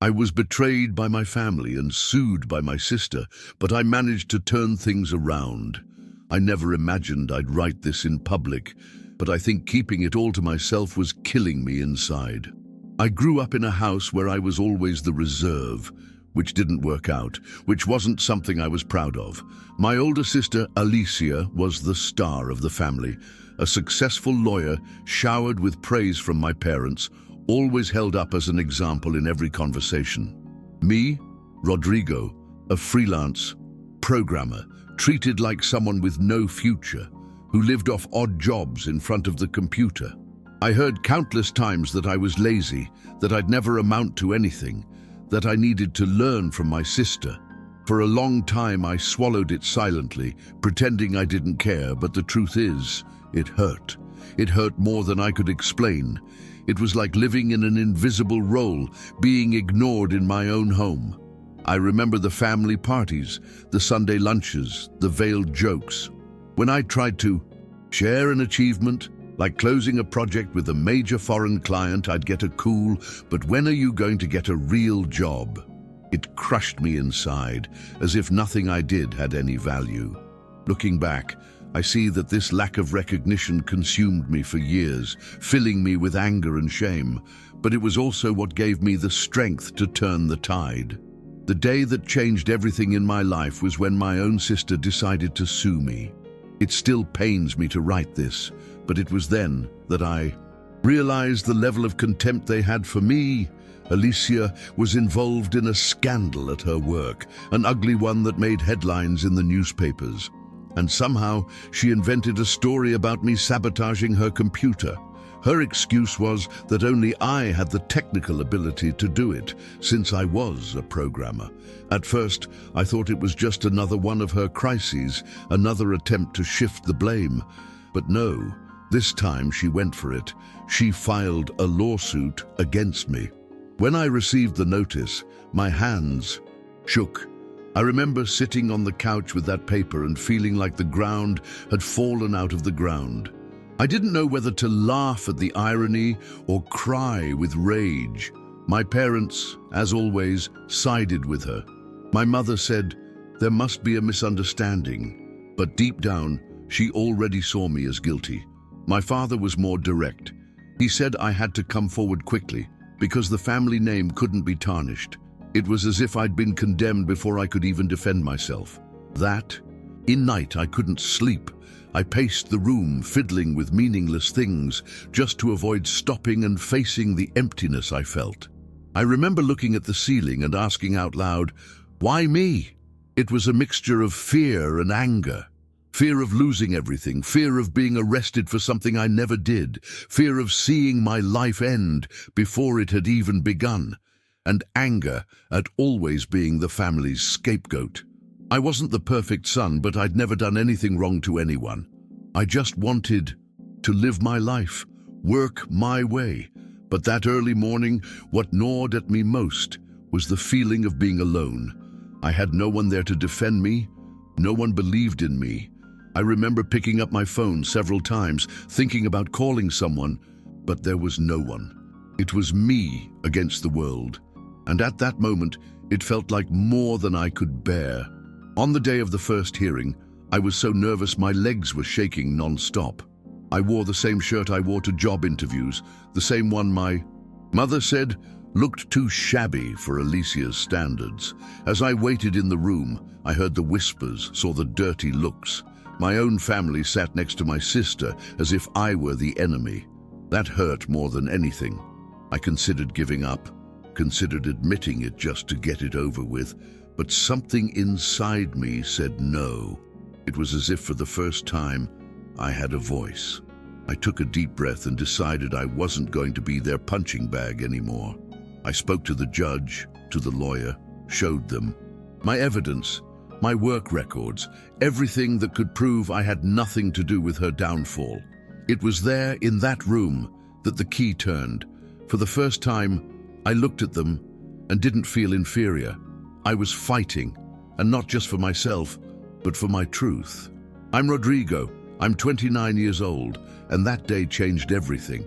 I was betrayed by my family and sued by my sister, but I managed to turn things around. I never imagined I'd write this in public, but I think keeping it all to myself was killing me inside. I grew up in a house where I was always the reserve, which didn't work out, which wasn't something I was proud of. My older sister, Alicia, was the star of the family, a successful lawyer showered with praise from my parents, always held up as an example in every conversation. Me, Rodrigo, a freelance programmer, treated like someone with no future, who lived off odd jobs in front of the computer. I heard countless times that I was lazy, that I'd never amount to anything, that I needed to learn from my sister. For a long time I swallowed it silently, pretending I didn't care, but the truth is, it hurt. It hurt more than I could explain. It was like living in an invisible role, being ignored in my own home. I remember the family parties, the Sunday lunches, the veiled jokes. When I tried to share an achievement, like closing a project with a major foreign client, I'd get a cool, "But when are you going to get a real job?" It crushed me inside, as if nothing I did had any value. Looking back, I see that this lack of recognition consumed me for years, filling me with anger and shame, but it was also what gave me the strength to turn the tide. The day that changed everything in my life was when my own sister decided to sue me. It still pains me to write this, but it was then that I realized the level of contempt they had for me. Alicia was involved in a scandal at her work, an ugly one that made headlines in the newspapers. And somehow she invented a story about me sabotaging her computer. Her excuse was that only I had the technical ability to do it, since I was a programmer. At first, I thought it was just another one of her crises, another attempt to shift the blame. But no, this time she went for it. She filed a lawsuit against me. When I received the notice, my hands shook. I remember sitting on the couch with that paper and feeling like the ground had fallen out of the ground. I didn't know whether to laugh at the irony or cry with rage. My parents, as always, sided with her. My mother said, "There must be a misunderstanding," but deep down, she already saw me as guilty. My father was more direct. He said I had to come forward quickly, because the family name couldn't be tarnished. It was as if I'd been condemned before I could even defend myself. In night, I couldn't sleep. I paced the room, fiddling with meaningless things, just to avoid stopping and facing the emptiness I felt. I remember looking at the ceiling and asking out loud, "Why me?" It was a mixture of fear and anger. Fear of losing everything, fear of being arrested for something I never did, fear of seeing my life end before it had even begun, and anger at always being the family's scapegoat. I wasn't the perfect son, but I'd never done anything wrong to anyone. I just wanted to live my life, work my way. But that early morning, what gnawed at me most was the feeling of being alone. I had no one there to defend me. No one believed in me. I remember picking up my phone several times, thinking about calling someone, but there was no one. It was me against the world. And at that moment, it felt like more than I could bear. On the day of the first hearing, I was so nervous my legs were shaking non-stop. I wore the same shirt I wore to job interviews, the same one my mother said looked too shabby for Alicia's standards. As I waited in the room, I heard the whispers, saw the dirty looks. My own family sat next to my sister as if I were the enemy. That hurt more than anything. I considered giving up, considered admitting it just to get it over with, but something inside me said no. It was as if for the first time I had a voice. I took a deep breath and decided I wasn't going to be their punching bag anymore. I spoke to the judge, to the lawyer, showed them my evidence, my work records, everything that could prove I had nothing to do with her downfall. It was there in that room that the key turned. For the first time, I looked at them and didn't feel inferior. I was fighting, and not just for myself, but for my truth. I'm Rodrigo. I'm 29 years old, and that day changed everything.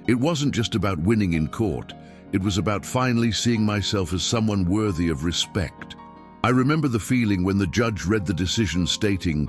It wasn't just about winning in court. It was about finally seeing myself as someone worthy of respect. I remember the feeling when the judge read the decision stating,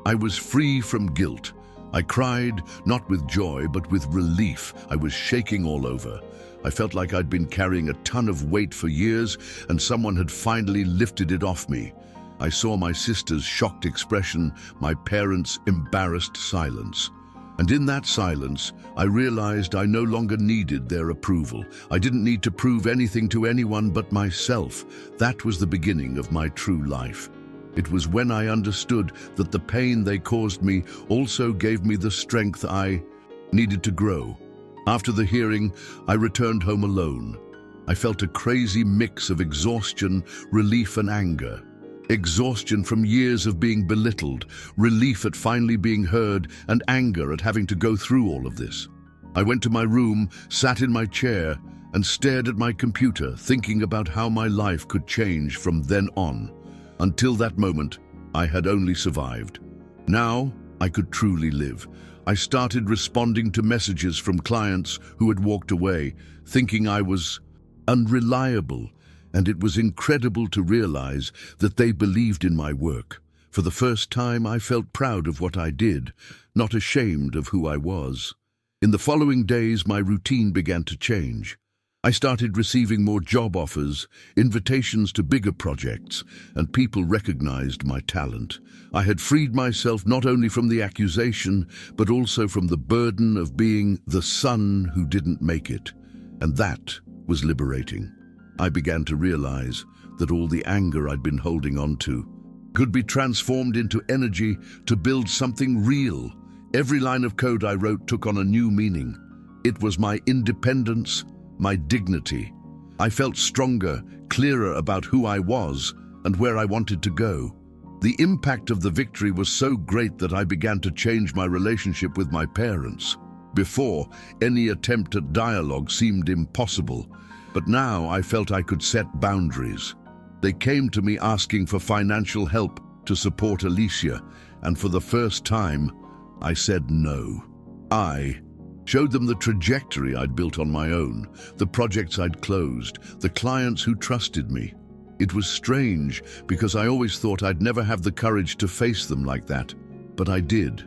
"I was free from guilt." I cried, not with joy, but with relief. I was shaking all over. I felt like I'd been carrying a ton of weight for years and someone had finally lifted it off me. I saw my sister's shocked expression, my parents' embarrassed silence. And in that silence, I realized I no longer needed their approval. I didn't need to prove anything to anyone but myself. That was the beginning of my true life. It was when I understood that the pain they caused me also gave me the strength I needed to grow. After the hearing, I returned home alone. I felt a crazy mix of exhaustion, relief, and anger. Exhaustion from years of being belittled, relief at finally being heard, and anger at having to go through all of this. I went to my room, sat in my chair, and stared at my computer, thinking about how my life could change from then on. Until that moment, I had only survived. Now, I could truly live. I started responding to messages from clients who had walked away, thinking I was unreliable, and it was incredible to realize that they believed in my work. For the first time, I felt proud of what I did, not ashamed of who I was. In the following days, my routine began to change. I started receiving more job offers, invitations to bigger projects, and people recognized my talent. I had freed myself not only from the accusation, but also from the burden of being the son who didn't make it. And that was liberating. I began to realize that all the anger I'd been holding on to could be transformed into energy to build something real. Every line of code I wrote took on a new meaning. It was my independence, my dignity. I felt stronger, clearer about who I was and where I wanted to go. The impact of the victory was so great that I began to change my relationship with my parents. Before, any attempt at dialogue seemed impossible, but now I felt I could set boundaries. They came to me asking for financial help to support Alicia, and for the first time, I said no. I showed them the trajectory I'd built on my own, the projects I'd closed, the clients who trusted me. It was strange because I always thought I'd never have the courage to face them like that, but I did,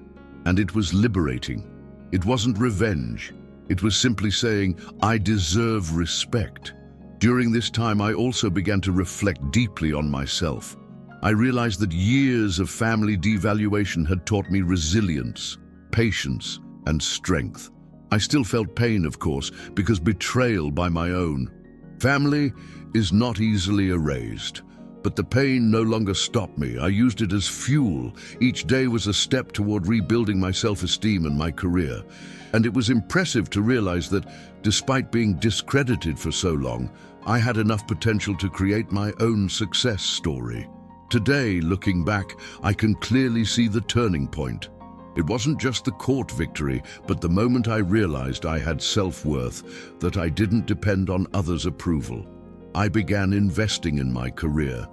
and it was liberating. It wasn't revenge. It was simply saying, I deserve respect. During this time, I also began to reflect deeply on myself. I realized that years of family devaluation had taught me resilience, patience, and strength. I still felt pain, of course, because betrayal by my own family is not easily erased. But the pain no longer stopped me. I used it as fuel. Each day was a step toward rebuilding my self-esteem and my career. And it was impressive to realize that, despite being discredited for so long, I had enough potential to create my own success story. Today, looking back, I can clearly see the turning point. It wasn't just the court victory, but the moment I realized I had self-worth, that I didn't depend on others' approval. I began investing in my career,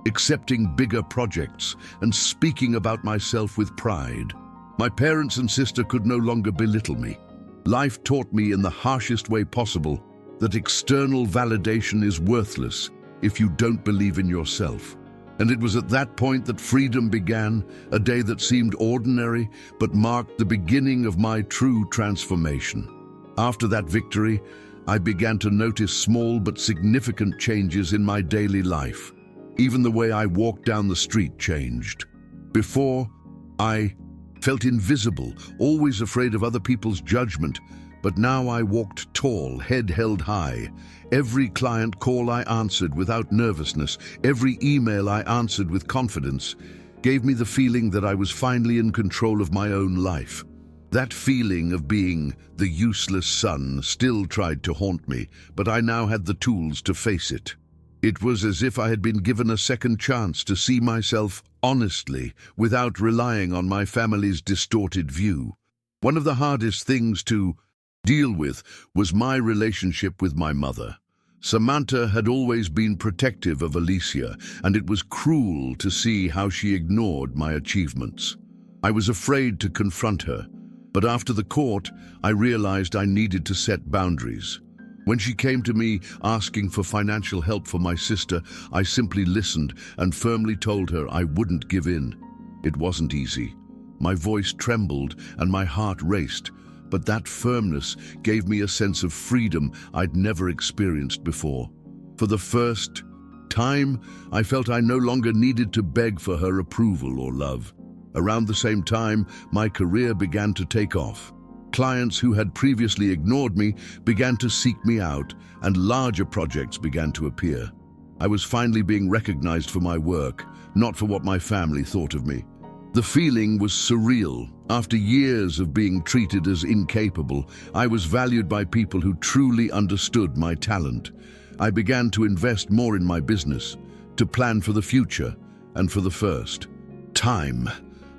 accepting bigger projects, and speaking about myself with pride. My parents and sister could no longer belittle me. Life taught me in the harshest way possible that external validation is worthless if you don't believe in yourself. And it was at that point that freedom began, a day that seemed ordinary but marked the beginning of my true transformation. After that victory, I began to notice small but significant changes in my daily life. Even the way I walked down the street changed. Before, I felt invisible, always afraid of other people's judgment, but now I walked tall, head held high. Every client call I answered without nervousness, every email I answered with confidence, gave me the feeling that I was finally in control of my own life. That feeling of being the useless son still tried to haunt me, but I now had the tools to face it. It was as if I had been given a second chance to see myself honestly, without relying on my family's distorted view. One of the hardest things to deal with was my relationship with my mother. Samantha had always been protective of Alicia, and it was cruel to see how she ignored my achievements. I was afraid to confront her, but after the court, I realized I needed to set boundaries. When she came to me asking for financial help for my sister, I simply listened and firmly told her I wouldn't give in. It wasn't easy. My voice trembled and my heart raced, but that firmness gave me a sense of freedom I'd never experienced before. For the first time, I felt I no longer needed to beg for her approval or love. Around the same time, my career began to take off. Clients who had previously ignored me began to seek me out, and larger projects began to appear. I was finally being recognized for my work, not for what my family thought of me. The feeling was surreal. After years of being treated as incapable, I was valued by people who truly understood my talent. I began to invest more in my business, to plan for the future, and for the first time,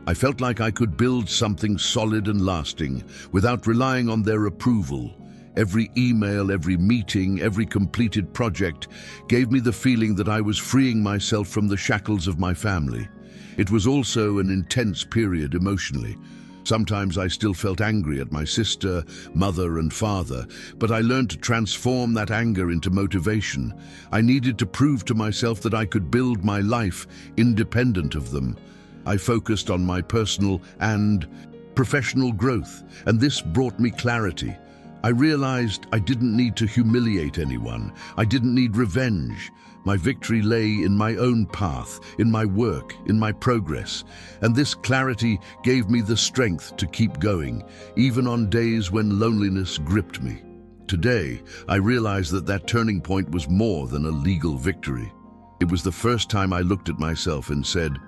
I felt like I could build something solid and lasting without relying on their approval. Every email, every meeting, every completed project gave me the feeling that I was freeing myself from the shackles of my family. It was also an intense period emotionally. Sometimes I still felt angry at my sister, mother, and father, but I learned to transform that anger into motivation. I needed to prove to myself that I could build my life independent of them. I focused on my personal and professional growth, and this brought me clarity. I realized I didn't need to humiliate anyone. I didn't need revenge. My victory lay in my own path, in my work, in my progress, and this clarity gave me the strength to keep going, even on days when loneliness gripped me. Today, I realize that turning point was more than a legal victory. It was the first time I looked at myself and said,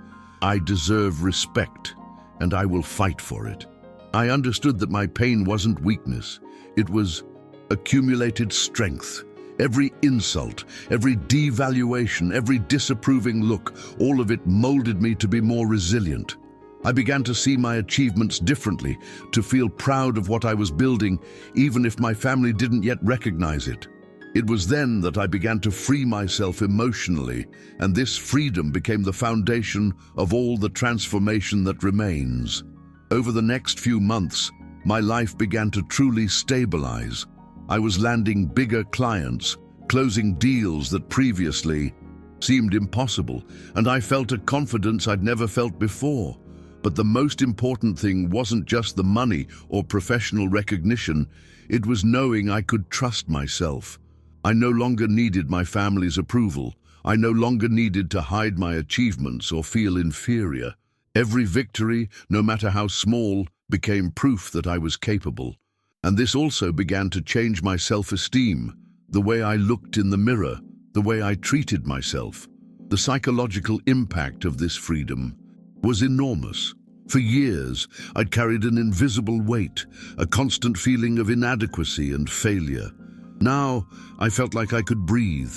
I deserve respect, and I will fight for it. I understood that my pain wasn't weakness. It was accumulated strength. Every insult, every devaluation, every disapproving look, all of it molded me to be more resilient. I began to see my achievements differently, to feel proud of what I was building, even if my family didn't yet recognize it. It was then that I began to free myself emotionally, and this freedom became the foundation of all the transformation that remains. Over the next few months, my life began to truly stabilize. I was landing bigger clients, closing deals that previously seemed impossible, and I felt a confidence I'd never felt before. But the most important thing wasn't just the money or professional recognition, it was knowing I could trust myself. I no longer needed my family's approval. I no longer needed to hide my achievements or feel inferior. Every victory, no matter how small, became proof that I was capable. And this also began to change my self-esteem, the way I looked in the mirror, the way I treated myself. The psychological impact of this freedom was enormous. For years, I'd carried an invisible weight, a constant feeling of inadequacy and failure. Now, I felt like I could breathe.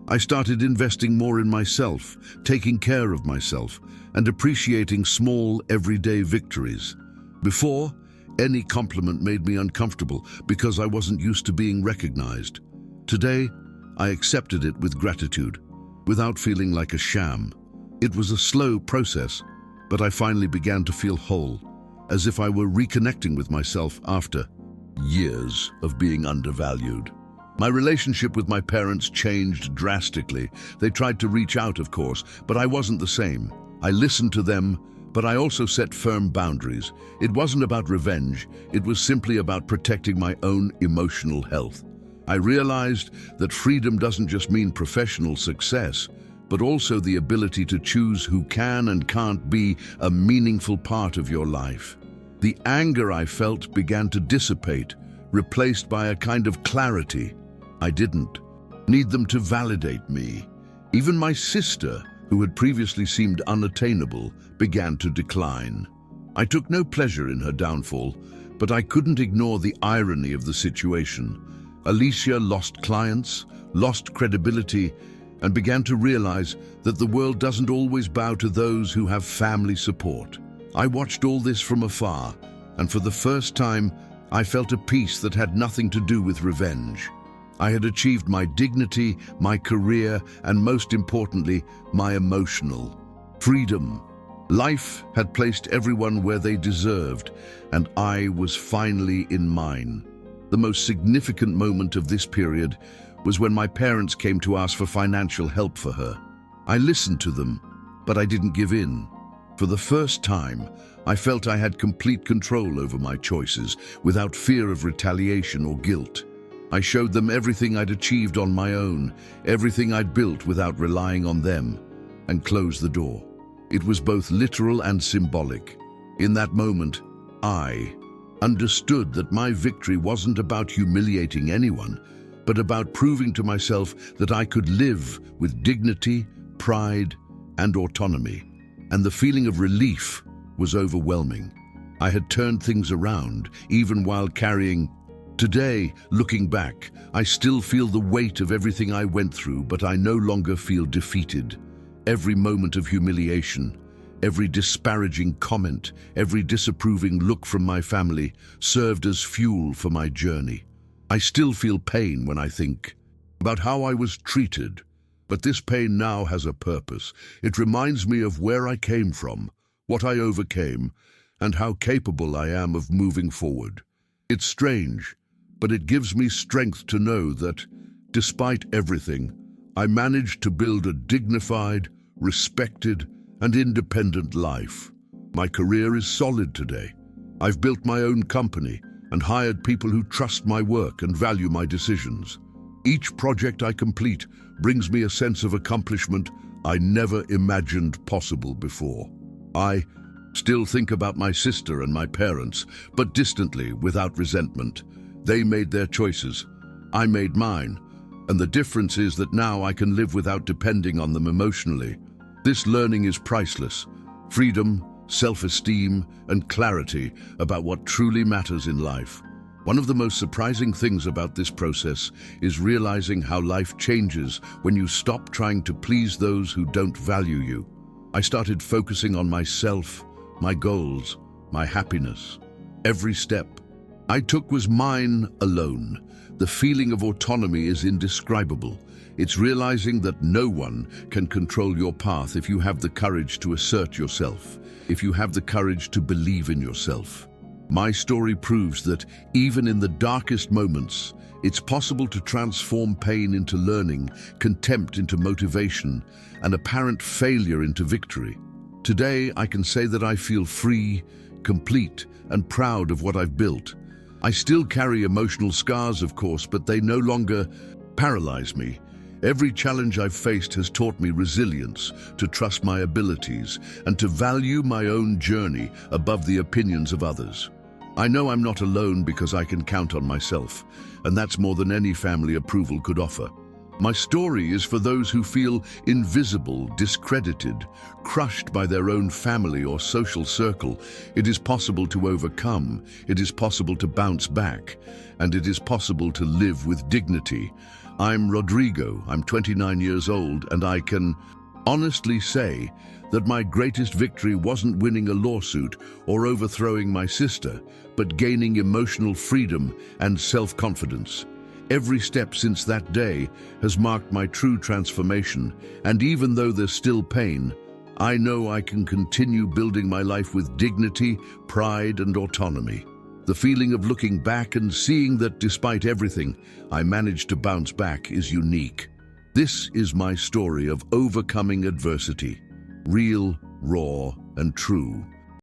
I started investing more in myself, taking care of myself, and appreciating small, everyday victories. Before, any compliment made me uncomfortable because I wasn't used to being recognized. Today, I accepted it with gratitude, without feeling like a sham. It was a slow process, but I finally began to feel whole, as if I were reconnecting with myself after years of being undervalued. My relationship with my parents changed drastically. They tried to reach out, of course, but I wasn't the same. I listened to them, but I also set firm boundaries. It wasn't about revenge, it was simply about protecting my own emotional health. I realized that freedom doesn't just mean professional success, but also the ability to choose who can and can't be a meaningful part of your life. The anger I felt began to dissipate, replaced by a kind of clarity. I didn't need them to validate me. Even my sister, who had previously seemed unattainable, began to decline. I took no pleasure in her downfall, but I couldn't ignore the irony of the situation. Alicia lost clients, lost credibility, and began to realize that the world doesn't always bow to those who have family support. I watched all this from afar, and for the first time, I felt a peace that had nothing to do with revenge. I had achieved my dignity, my career, and most importantly, my emotional freedom. Life had placed everyone where they deserved, and I was finally in mine. The most significant moment of this period was when my parents came to ask for financial help for her. I listened to them, but I didn't give in. For the first time, I felt I had complete control over my choices without fear of retaliation or guilt. I showed them everything I'd achieved on my own, everything I'd built without relying on them, and closed the door. It was both literal and symbolic. In that moment, I understood that my victory wasn't about humiliating anyone, but about proving to myself that I could live with dignity, pride, and autonomy. And the feeling of relief was overwhelming. I had turned things around, even while carrying. Today, looking back, I still feel the weight of everything I went through, but I no longer feel defeated. Every moment of humiliation, every disparaging comment, every disapproving look from my family served as fuel for my journey. I still feel pain when I think about how I was treated, but this pain now has a purpose. It reminds me of where I came from, what I overcame, and how capable I am of moving forward. It's strange, but it gives me strength to know that, despite everything, I managed to build a dignified, respected, and independent life. My career is solid today. I've built my own company and hired people who trust my work and value my decisions. Each project I complete brings me a sense of accomplishment I never imagined possible before. I still think about my sister and my parents, but distantly, without resentment. They made their choices. I made mine. And the difference is that now I can live without depending on them emotionally. This learning is priceless. Freedom, self-esteem, and clarity about what truly matters in life. One of the most surprising things about this process is realizing how life changes when you stop trying to please those who don't value you. I started focusing on myself, my goals, my happiness. Every step I took was mine alone. The feeling of autonomy is indescribable. It's realizing that no one can control your path if you have the courage to assert yourself, if you have the courage to believe in yourself. My story proves that even in the darkest moments, it's possible to transform pain into learning, contempt into motivation, and apparent failure into victory. Today, I can say that I feel free, complete, and proud of what I've built. I still carry emotional scars, of course, but they no longer paralyze me. Every challenge I've faced has taught me resilience, to trust my abilities, and to value my own journey above the opinions of others. I know I'm not alone because I can count on myself, and that's more than any family approval could offer. My story is for those who feel invisible, discredited, crushed by their own family or social circle. It is possible to overcome, it is possible to bounce back, and it is possible to live with dignity. I'm Rodrigo, I'm 29 years old, and I can honestly say that my greatest victory wasn't winning a lawsuit or overthrowing my sister, but gaining emotional freedom and self-confidence. Every step since that day has marked my true transformation, and even though there's still pain, I know I can continue building my life with dignity, pride, and autonomy. The feeling of looking back and seeing that despite everything, I managed to bounce back is unique. This is my story of overcoming adversity, real, raw, and true.